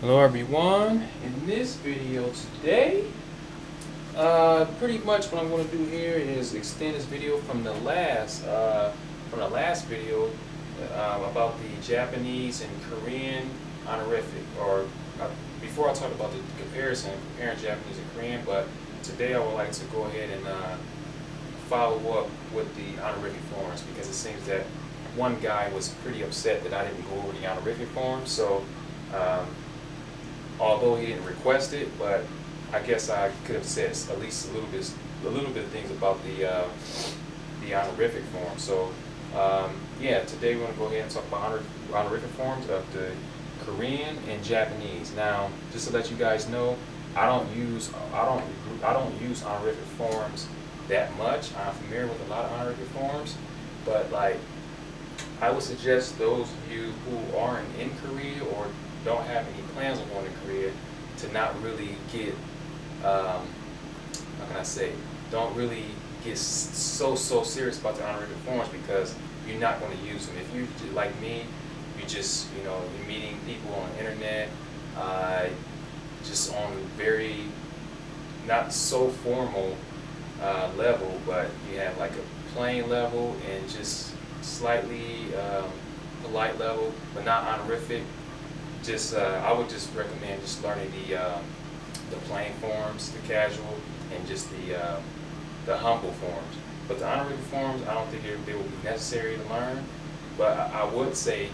Hello everyone. In this video today, pretty much what I'm going to do here is extend this video from the last video about the Japanese and Korean honorific. Or before I talk about the comparison, comparing Japanese and Korean, but today I would like to go ahead and follow up with the honorific forms, because it seems that one guy was pretty upset that I didn't go over the honorific forms. So although he didn't request it, but I guess I could have said at least a little bit of things about the honorific form. So yeah, today we're going to go ahead and talk about honorific forms of the Korean and Japanese. Now, just to let you guys know, I don't use honorific forms that much. I'm familiar with a lot of honorific forms, but like, I would suggest those of you who aren't in Korea or don't have any plans on going to Korea to not really get, how can I say, don't really get so serious about the honorific forms, because you're not going to use them. If you, like me, you just, you're meeting people on the internet, just on very, not so formal level, but you have like a plain level and just slightly polite level, but not honorific. Just I would just recommend just learning the plain forms, the casual, and just the humble forms. But the honorific forms, I don't think they will be necessary to learn. But I would say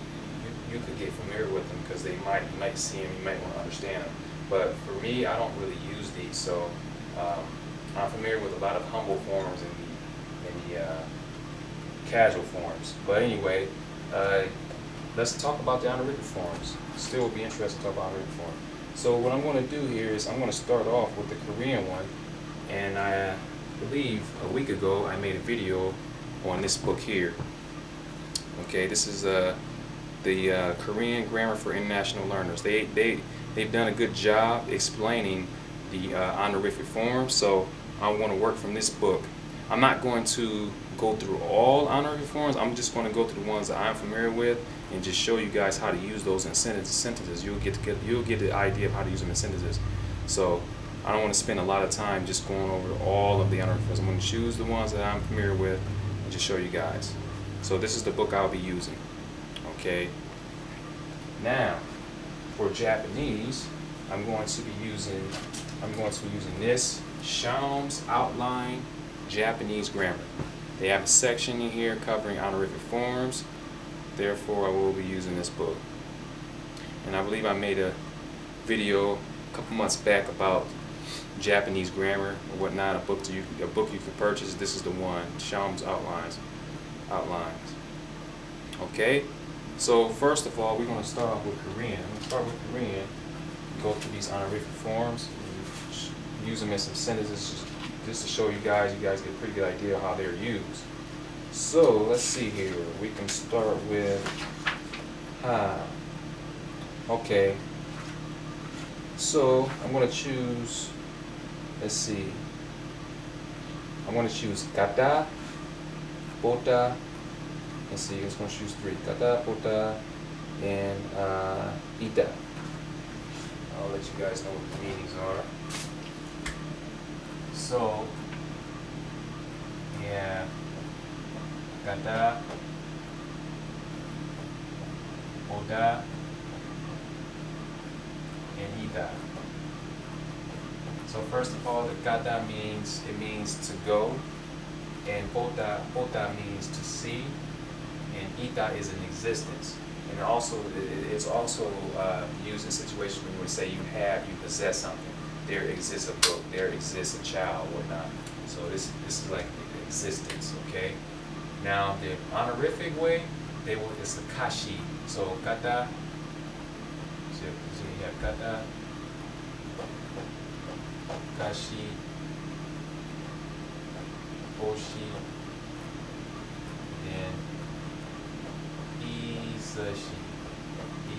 you could get familiar with them, because you might see them, you might want to understand them. But for me, I don't really use these, so I'm familiar with a lot of humble forms and the casual forms. But anyway, let's talk about the honorific forms. Still would be interested to talk about honorific forms. So what I'm going to do here is I'm going to start off with the Korean one, and I believe a week ago I made a video on this book here. Okay, this is the Korean Grammar for International Learners. They've done a good job explaining the honorific forms, so I want to work from this book. I'm not going to go through all honorific forms. I'm just going to go through the ones that I'm familiar with and just show you guys how to use those in sentences. You'll get the idea of how to use them in sentences. So I don't want to spend a lot of time just going over all of the honorific forms. I'm going to choose the ones that I'm familiar with and just show you guys. So this is the book I'll be using. Okay. Now, for Japanese, I'm going to be using this Schaum's Outline Japanese Grammar. They have a section in here covering honorific forms. Therefore, I will be using this book. And I believe I made a video a couple months back about Japanese grammar or whatnot. A book you can purchase. This is the one, Schaum's Outlines. Okay. So first of all, we're going to start off with Korean. I'm going to start with Korean. Go through these honorific forms. Use them in some sentences, just to show you guys get a pretty good idea of how they're used. So let's see here. We can start with okay. So I'm going to choose. Let's see. I'm going to choose kata, bota. Let's see. I'm just going to choose three: kata, bota, and ita. I'll let you guys know what the meanings are. So, yeah, kata, oda, and ida. So first of all, the kata means to go, and bota means to see, and ita is an existence. And it's also used in situations when you would say you possess something. There exists a book, there exists a child, whatnot. So this is like the existence, okay? Now the honorific way, it's a kashi. So kata, so you have kata, kashi, boshi, and isashi.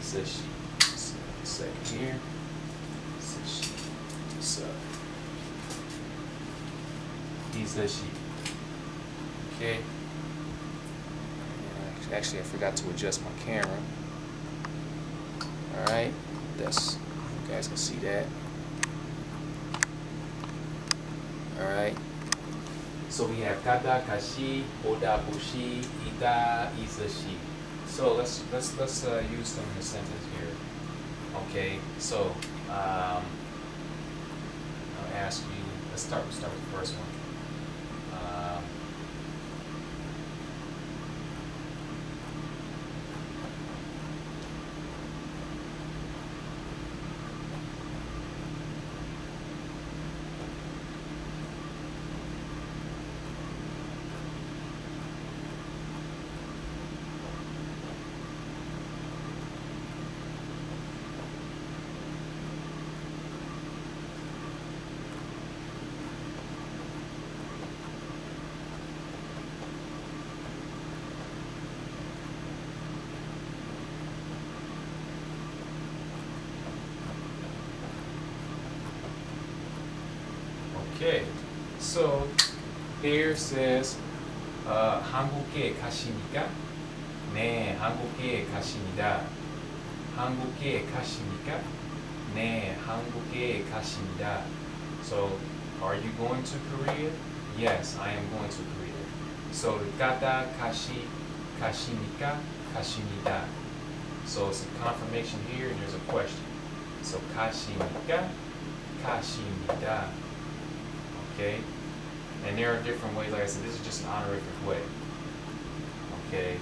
So, second here, isashi. Isashi. Okay. Actually, I forgot to adjust my camera. Alright, that's You guys can see that. Alright. So we have kata, kashi, oda, bushi, ita, isashi. So let's use them in a sentence here. Okay, so I'll ask you. Let's start with the first one. Okay, so here says 한국에 가십니까? 네, 한국에 가십니다. 한국에 가십니까? 네, 한국에 가십니다. So, are you going to Korea? Yes, I am going to Korea. So, 가다, 가십니까? 가십니다. So, it's a confirmation here and there's a question. So, 가십니까? 가십니다. Okay, and there are different ways. Like I said, this is just an honorific way. Okay,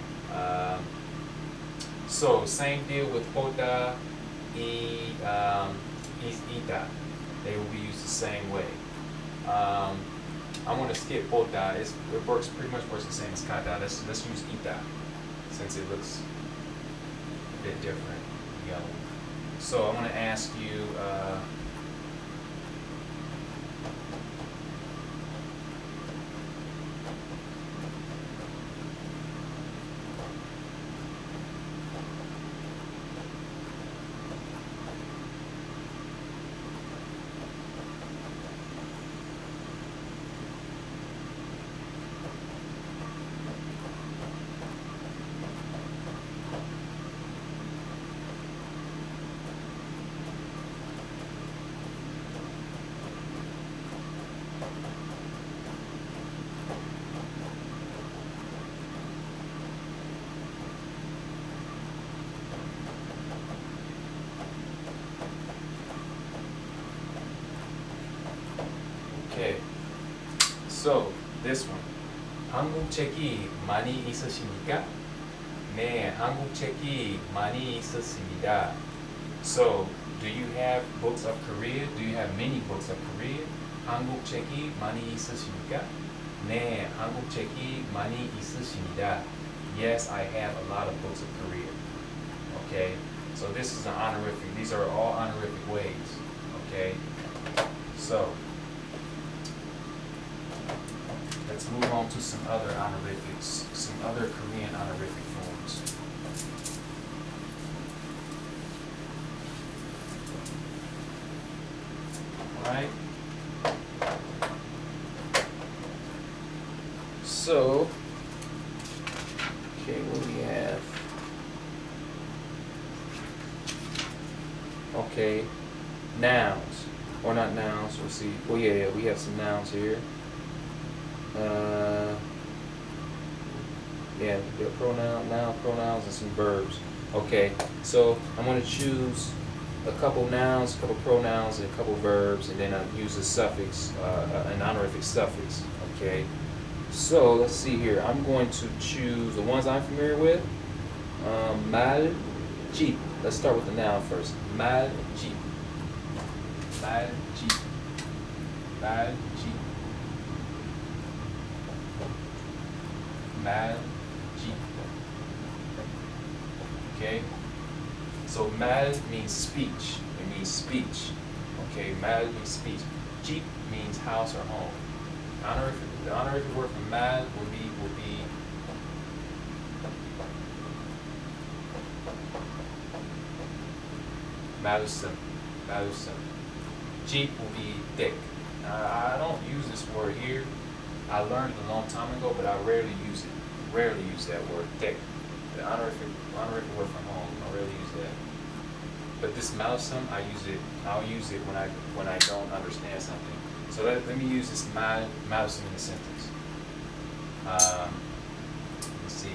so same deal with ota, ita. They will be used the same way. I want to skip ota. It works pretty much the same as kata. Let's use ita since it looks a bit different. Yellow. So I want to ask you. Okay, so this one. 한국 책이 많이 있으십니까? 네, 한국 책이 많이 있습니다. So, do you have books of Korea? Do you have many books of Korea? 한국 책이 많이 있으십니까? 네, 한국 책이 많이 있으십니다. Yes, I have a lot of books of Korea. Okay, so this is an honorific. These are all honorific ways. Okay, so let's move on to some other honorifics, some other Korean honorific forms. Alright. So, okay, what do we have? Okay, nouns, or not nouns, we'll see. Well, yeah, we have some nouns here. Yeah, the noun pronouns, and some verbs. Okay, so I'm going to choose a couple nouns, a couple pronouns, and a couple verbs, and then I'll use a suffix, an honorific suffix. Okay, so let's see here. I'm going to choose the ones I'm familiar with. 말집. Let's start with the noun first. 말집. 말집. 말집. 말집. Okay, so mal means speech. It means speech. Okay, mal means speech. Jeep means house or home. The honorific word for mal will be malusum. Malusum. Jeep will be thick. I don't use this word here. I learned it a long time ago, but I rarely use it. Rarely use that word, thick. The honorific word from home, I rarely use that. but this malsum, I'll use it when I don't understand something. So let me use this malsum in a sentence. Let's see.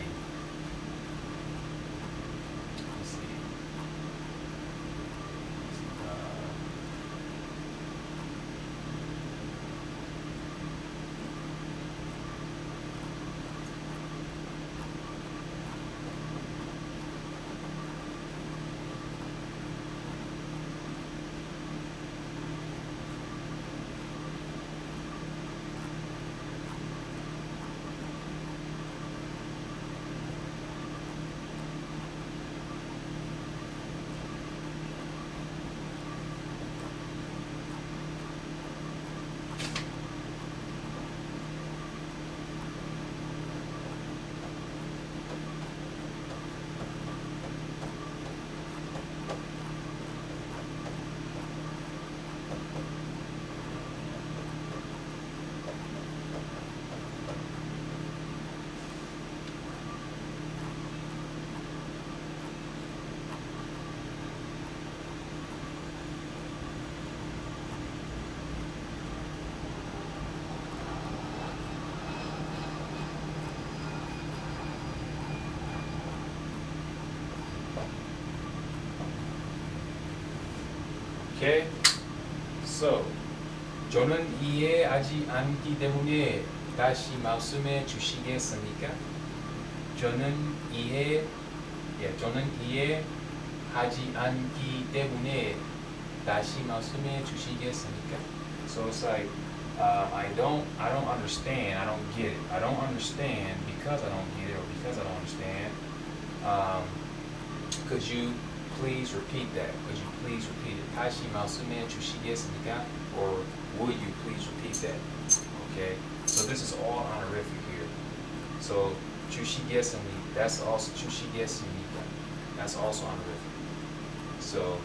Okay, so 저는 이해하지 않기 때문에 다시 말씀해 주시겠습니까? 저는 이해하지 않기 때문에 다시 말씀해 주시겠습니까? So it's like I don't understand. I don't get it. I don't understand because I don't get it or because I don't understand. Could you please repeat that? Could you please repeat it? 다시 말씀해 주시겠습니까? Or would you please repeat that? Okay. So this is all honorific here. So 주시겠습니까? That's also 주시겠습니까? That's also honorific. So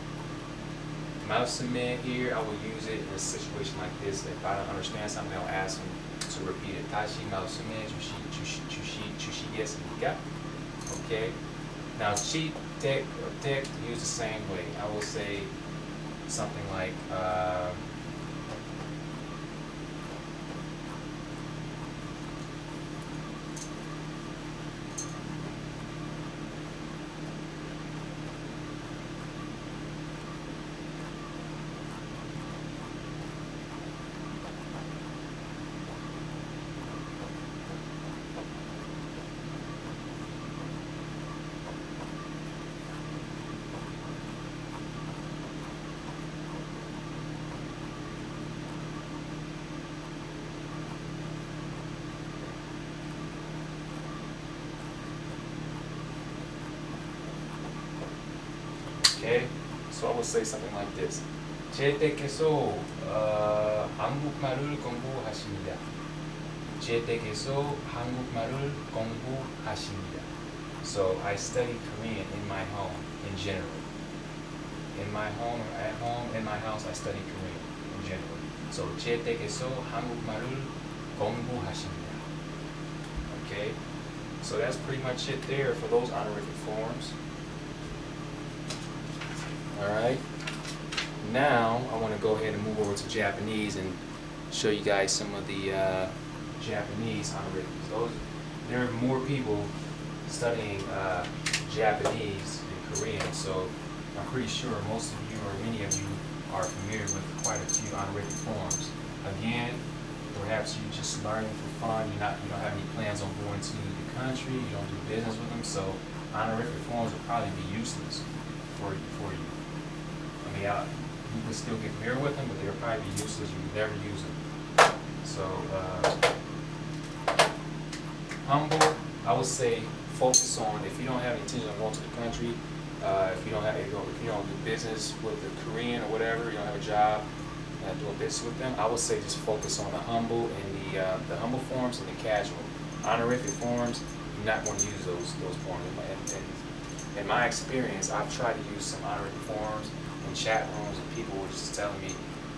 말씀해 here, I will use it in a situation like this. If I don't understand something, I'll ask him to repeat it. 다시 말씀해 주시겠습니까? Okay. Now cheat, take, or take, use the same way. I will say something like okay, so I would say something like this. 재택해서 한국말을 공부하십니다. 재택해서 한국말을 공부하십니다. So I study Korean in my home in general. In my home or at home, in my house, I study Korean in general. So 재택해서 한국말을 공부하십니다. Okay, so that's pretty much it there for those honorific forms. Alright, now I want to go ahead and move over to Japanese and show you guys some of the Japanese honorifics. There are more people studying Japanese than Korean, so I'm pretty sure most of you or many of you are familiar with quite a few honorific forms. Again, perhaps you're just learning for fun, you don't have any plans on going to the country, you don't do business with them, so honorific forms will probably be useless for you. I mean, you can still get familiar with them, but they'll probably be useless. You can never use them. So, humble, I would say focus on, if you don't have any intention of going to the country, if you don't do business with the Korean or whatever, you don't have a job doing business with them, I would say just focus on the humble and the humble forms and the casual. Honorific forms, you're not going to use those forms. And in my experience, I've tried to use some honorific forms in chat rooms, and people were just telling me,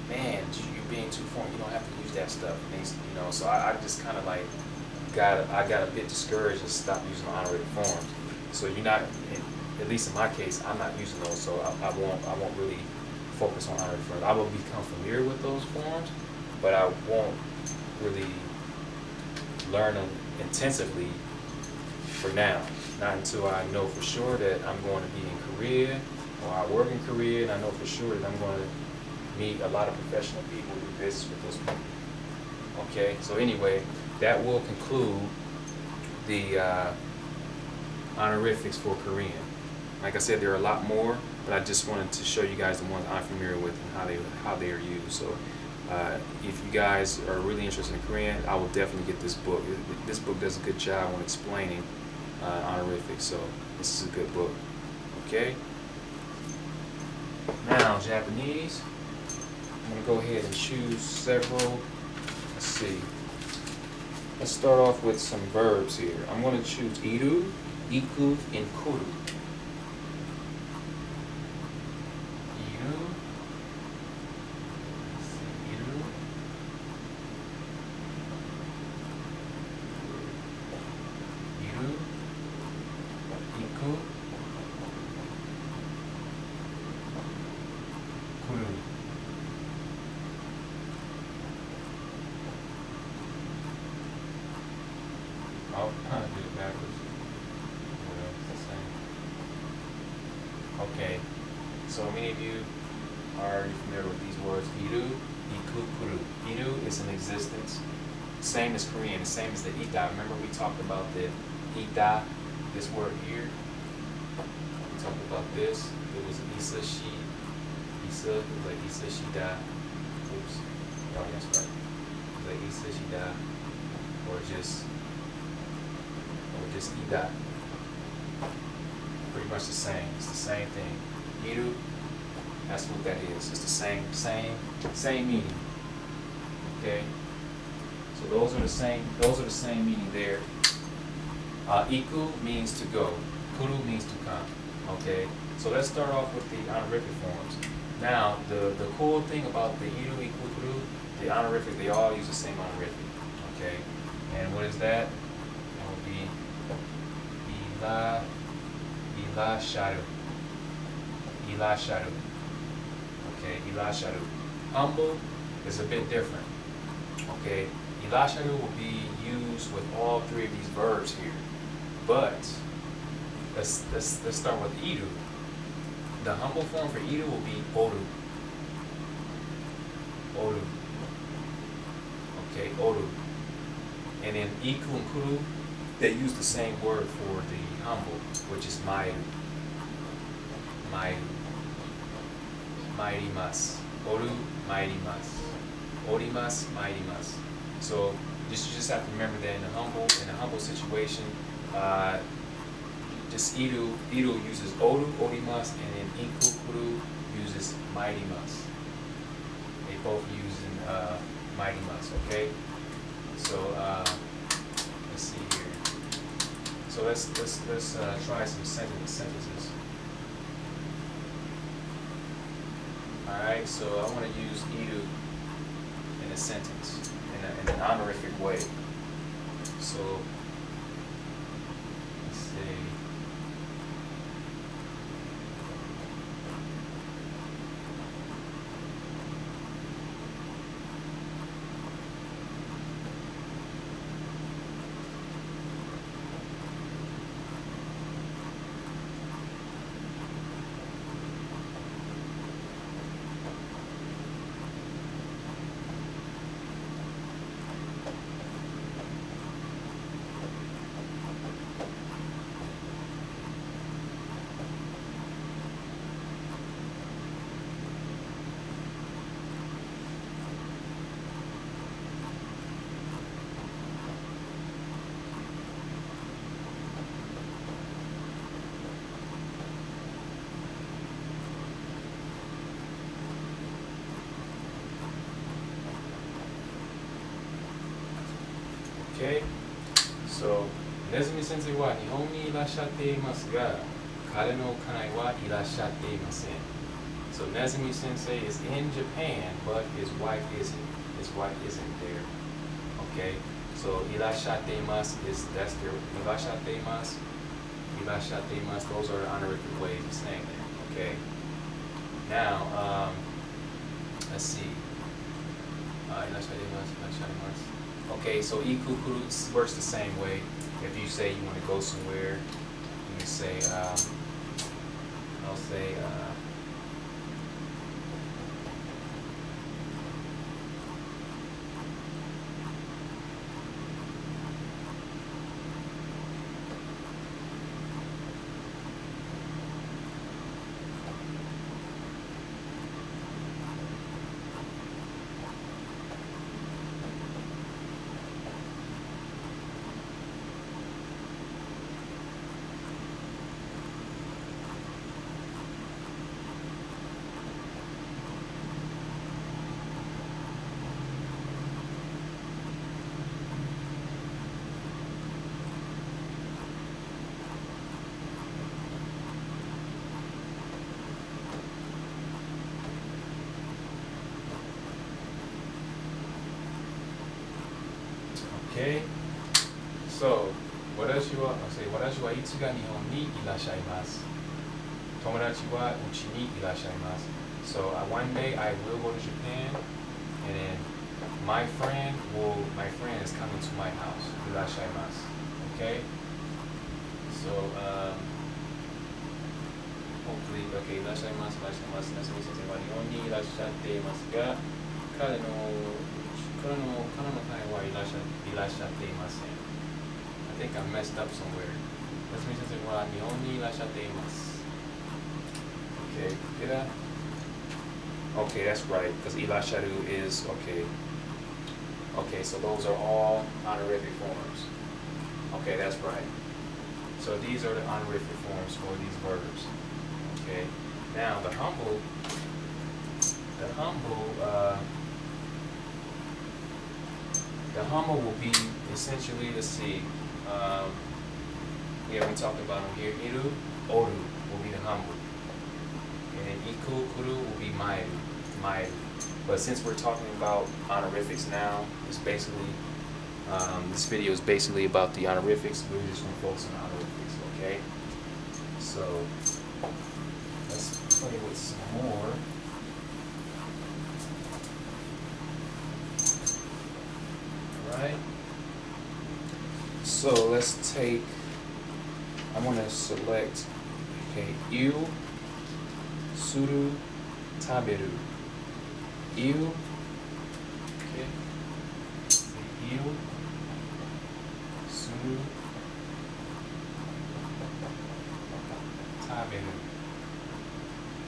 man, you're being too formal, you don't have to use that stuff. Things, so I just kind of like got a bit discouraged and stopped using honorific forms. So you're not, at least in my case, I'm not using those, so I won't really focus on honorific forms. I will become familiar with those forms, but I won't really learn them intensively for now. Not until I know for sure that I'm going to be in Korea, or I work in Korea, and I know for sure that I'm going to meet a lot of professional people who do business with those people. Okay, so anyway, that will conclude the honorifics for Korean. Like I said, there are a lot more, but I just wanted to show you guys the ones I'm familiar with and how they are used. So if you guys are really interested in Korean, I will definitely get this book. This book does a good job on explaining honorifics, so this is a good book. Okay. Now Japanese. I'm going to go ahead and choose several. Let's see. Let's start off with some verbs here. I'm going to choose iru, iku, and kuru. Iru. Let's see, iru. Iru. Iku. Kuru. Oh, I did it backwards. Well, it's the same. Okay, so many of you are familiar with these words. Iru, iku, kuru. Iru is in existence. Same as Korean, the same as the ita. Remember we talked about the ita, this word here. We talked about this. It was isa, she. Isa, it was like isa, she, da. Oops. Oh, that's right. It was like isa, she, da. Or just ida. Pretty much the same. It's the same thing. Iru, that's what that is. It's the same meaning. Okay. So those are the same meaning there. Iku means to go. Kuru means to come. Okay. So let's start off with the honorific forms. Now the cool thing about the iru, iku, kuru, the honorific, they all use the same honorific. Okay. And what is that? That would be ila sharu. Ila sharu. Okay, ila sharu. Humble is a bit different. Okay, ila sharu will be used with all three of these verbs here. But let's start with iru. The humble form for iru will be oru. Oru. Okay, oru. And then iku and kuru, they use the same word for the humble, which is mayu. Mayu. Mairimasu. Oru, mairimasu. Orimasu, mairimasu. So you just have to remember that in a humble situation, just iru uses oru, orimasu, and then iku, kuru uses mairimasu. They both use mairimasu. Okay. So let's see here. So let's try some sentences. All right. So I want to use iru in a sentence in an honorific way. So let's see. Okay, so ネズミ先生は日本にいらっしゃっていますが、彼の家内はいらっしゃっていません。So Nezumi Sensei is in Japan, but his wife isn't. His wife isn't there. Okay, so いらっしゃっています is that's their いらっしゃっています irashatemasu. Those are the honorific ways of saying that. Okay. Now, let's see. Okay, so ikukuru works the same way. If you say you want to go somewhere, you can say, I'll say, okay. So, 私は、いつが日本にいらっしゃいます。友達はうちにいらっしゃいます。So, one day I will go to Japan, and then my friend is coming to my house. いらっしゃいます。Okay? So, hopefully, okay, いらっしゃいます。夏美先生は日本にいらっしゃっていますが、彼の会はいらっしゃっていません。I think I messed up somewhere. 夏美先生は日本にいらっしゃっています。Okay, did I? Okay, that's right, because ilasharu is, okay. Okay, so those are all honorific forms. Okay, that's right. So these are the honorific forms for these verbs. Okay, now the humble will be essentially, let's see, we haven't talked about them here. Iru, oru will be the humble. And iku, kuru will be maeru. But since we're talking about honorifics now, it's basically, this video is basically about the honorifics. We're just going to focus on honorifics, okay? So, let's play with some more. Alright? So, let's take, I'm going to select, okay, iu, suru, taberu. Iu, okay, iu, suru, taberu.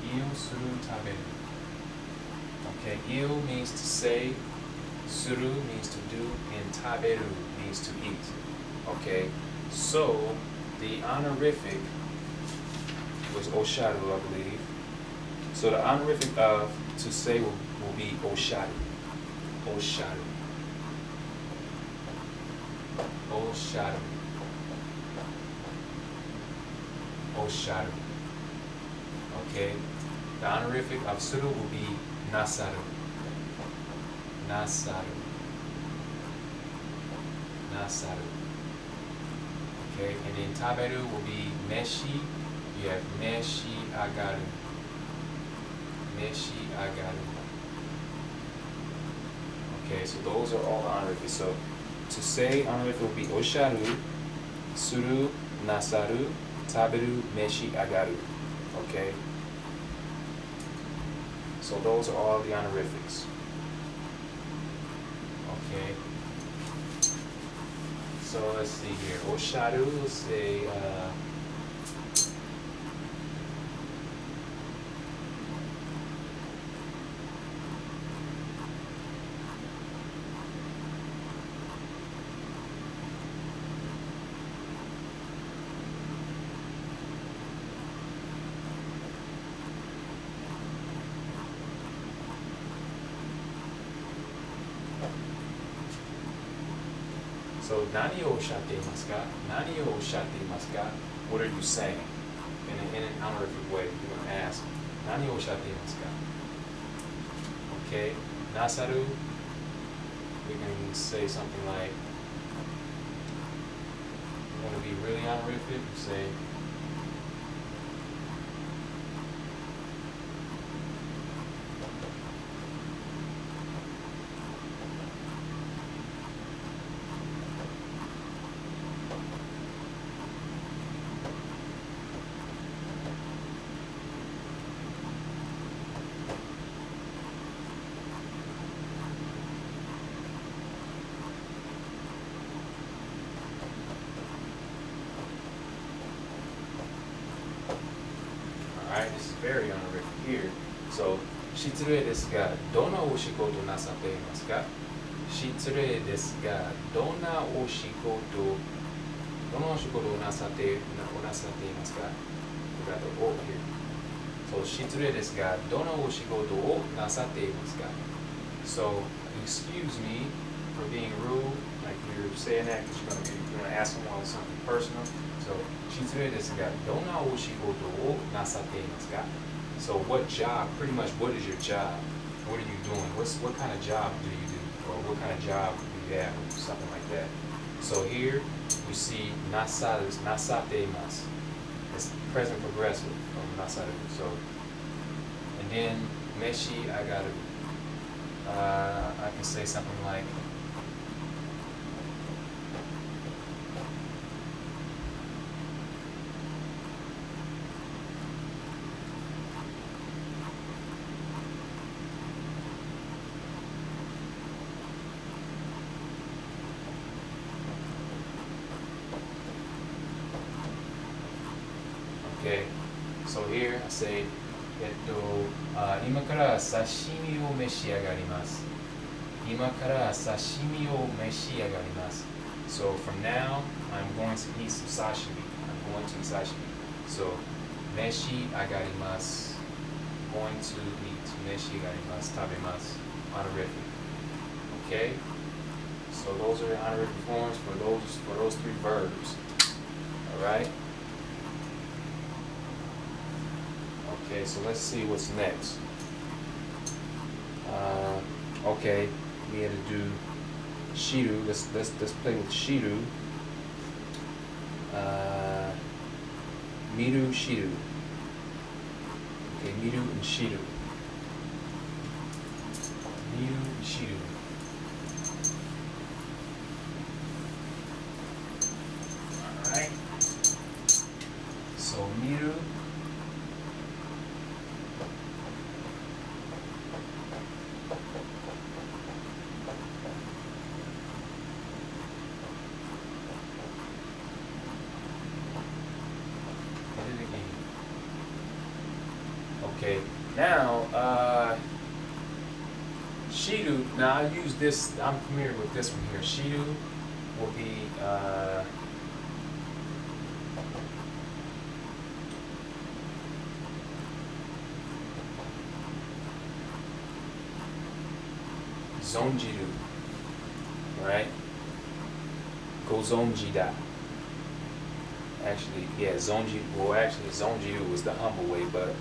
Iu, suru, taberu. Okay, iu means to say, suru means to do, and taberu means to eat. Okay, so the honorific was osharu, I believe. So the honorific of to say will be osharu. Osharu. Osharu. Osharu. Okay. The honorific of suru will be nasaru. Nasaru. Nasaru. Okay. And then taberu will be meshi. You have meshi agaru. Meshi agaru. Okay, so those are all the honorifics. So to say honorific will be osharu, suru, nasaru, taberu, meshi agaru. Okay? So those are all the honorifics. Okay. So let's see here. Osharu, let's say so, nani o oshatte imasu ka? Nani o oshatte imasu ka? What are you saying? In an honorific way, you're going to ask, nani o oshatte imasu ka? Okay, nasaru, we can say something like, you want to be really honorific, you say, very honorific here. So, 失礼ですが、どんなお仕事なさっていますか？失礼ですが、どんなお仕事をなさっていますか？ We got the O here. So, 失礼ですが、どんなお仕事をなさっていますか? So, excuse me for being rude. Like you're saying that because you're gonna ask someone something personal. So, 失礼ですが、どんなお仕事をなさっていますか? So, what job? Pretty much, what is your job? What are you doing? What kind of job do you do, or what kind of job do you have, or something like that? So here we see nasateimasu. It's present progressive of nasaru. So, and then meshi, I can say something like, okay, so here I say, 今から刺身を召し上がります。今から刺身を召し上がります。So from now, I'm going to eat some sashimi. I'm going to eat sashimi. So, 召し上がります。Going to eat 召し上がります。食べます。Honorific. Okay? So those are honorific forms for those three verbs. Alright? Okay, so let's see what's next. Okay, we had to do shiru. Let's play with shiru. Miru, shiru. Okay, miru and shiru. Miru and shiru. All right. So miru. Okay, now, shiru, now I use this, I'm familiar with this one here. Shiru will be, zonjiru, right? Gozonjida. Actually, yeah, zonjiru was the humble way, but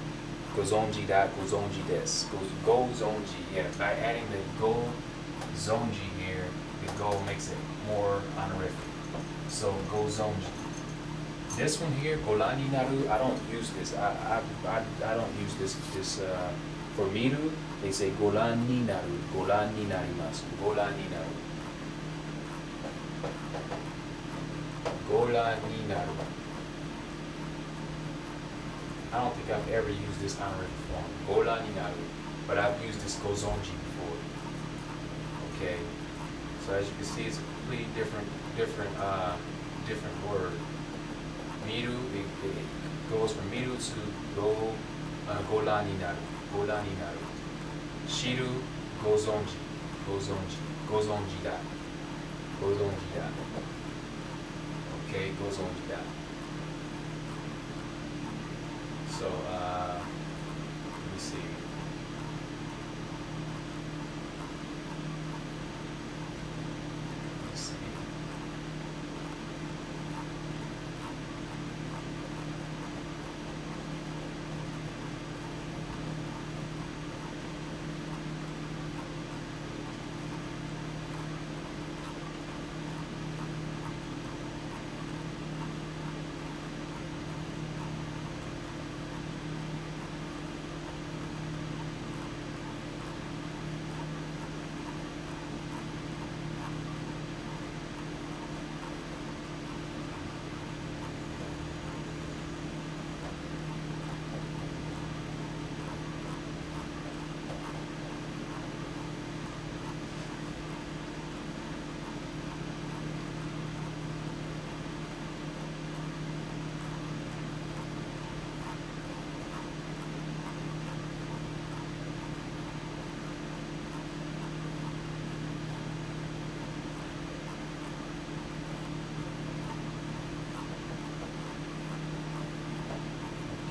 Gozonji-da, Gozonji-des. Go-zonji, yeah. By adding the go-zonji here, the go makes it more honorific. So, go-zonji. This one here, golani naru, I don't use this. I don't use this for miru, they say golani naru, golani narimasu, golani naru. Golani naru. I don't think I've ever used this honorific form, golani naru, but I've used this gozonji before. Okay, so as you can see, it's a completely different word. Miru, it goes from miru to golani naru, golani naru. Shiru, gozonji, gozonji da, gozonji da. Okay, gozonji da. So, let me see. Let's see.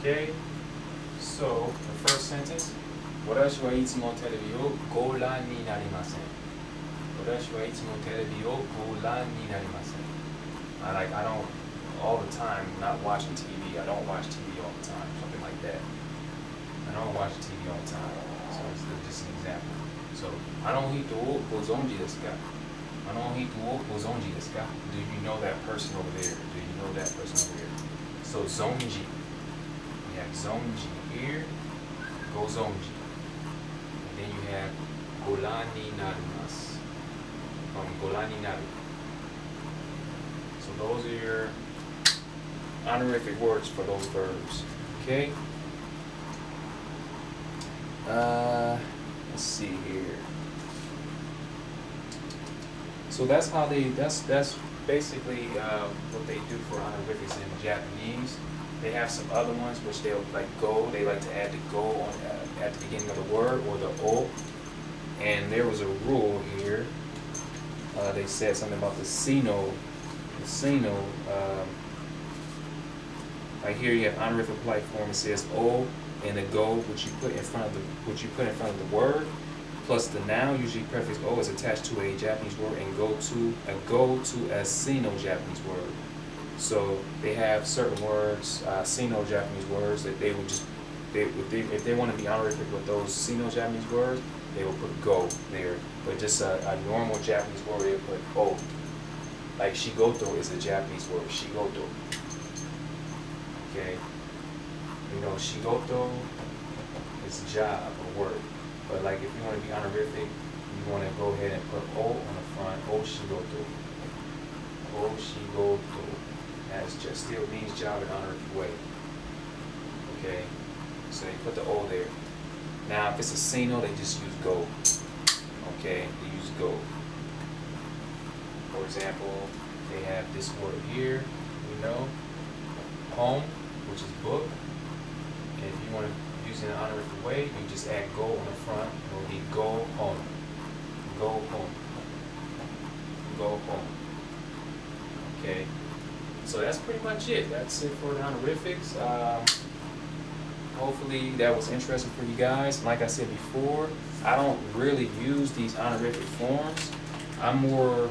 Okay, so the first sentence, 私はいつもテレビをご覧になりません。私はいつもテレビをご覧になりません。I don't all the time not watching TV. I don't watch TV all the time. Something like that. I don't watch TV all the time. So it's just an example. So あの人をご存知ですか? あの人をご存知ですか? Do you know that person over there? Do you know that person over there? So 存じ. You have 存じ here. ご存じ. And then you have ご覧になります. From ご覧になる. So those are your honorific words for those verbs. Okay? Let's see here. So that's how that's basically what they do for honorifics in Japanese. They have some other ones which they'll like go. They like to add the go on at the beginning of the word or the o. And there was a rule here. They said something about the sino. The sino. Right here you have honorific polite form. It says o and the go, which you put in front of the word, plus the noun. Usually prefix o is attached to a Japanese word and go to a Sino-Japanese word. So they have certain words, Sino-Japanese words, that they would just if they want to be honorific with those Sino-Japanese words, they will put go there. But just a normal Japanese word, they put o. Like shigoto is a Japanese word. Shigoto. Okay. You know, shigoto is job or work. But like if you want to be honorific, you want to go ahead and put o on the front. O shigoto. O shigoto. That just still means job in an honorific way. Okay. So you put the o there. Now if it's a sino, they just use go. Okay. They use go. For example, they have this word here. You know, home, which is book. And if you want to use it in an honorific way, you just add go on the front. It will be go home. Go home. Go home. Okay. So that's pretty much it. That's it for the honorifics. Hopefully that was interesting for you guys. Like I said before, I don't really use these honorific forms. I'm more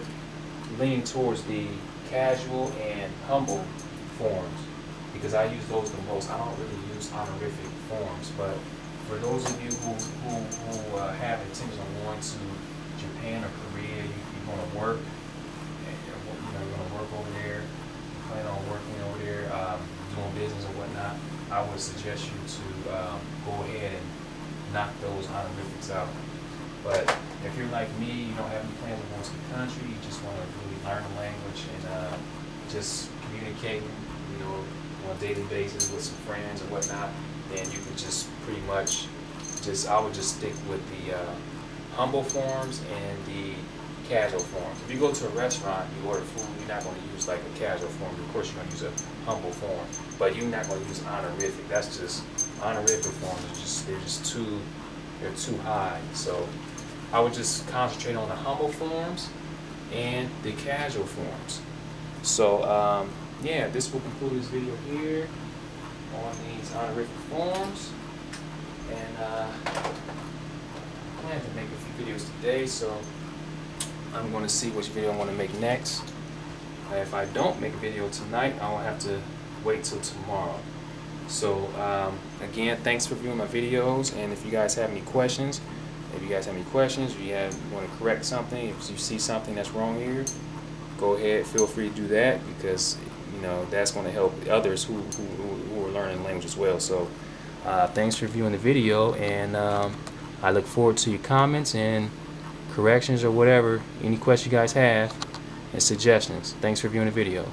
leaning towards the casual and humble forms, because I use those the most. I don't really use honorific forms. But for those of you who have intentions on going to Japan or Korea, you're going to work, and you're going to work over there, you plan on working over there, doing business or whatnot, I would suggest you to go ahead and knock those honorifics out. But if you're like me, you don't have any plans of going to the country, you just want to really learn the language and just communicating, you know, on a daily basis with some friends or whatnot, then you can just pretty much I would just stick with the humble forms and the casual forms. If you go to a restaurant, you order food, you're not going to use like a casual form. Of course, you're going to use a humble form, but you're not going to use honorific. That's just honorific forms. They're too high. So I would just concentrate on the humble forms and the casual forms. So yeah, this will conclude this video here on these honorific forms. And I plan to make a few videos today, so I'm going to see which video I want to make next. If I don't make a video tonight, I'll have to wait till tomorrow. So again, thanks for viewing my videos, and if you guys have any questions, or you want to correct something, if you see something that's wrong here, go ahead, feel free to do that, because you know that's going to help others who are learning language as well. So thanks for viewing the video, and I look forward to your comments and corrections or whatever, any questions you guys have and suggestions. Thanks for viewing the video.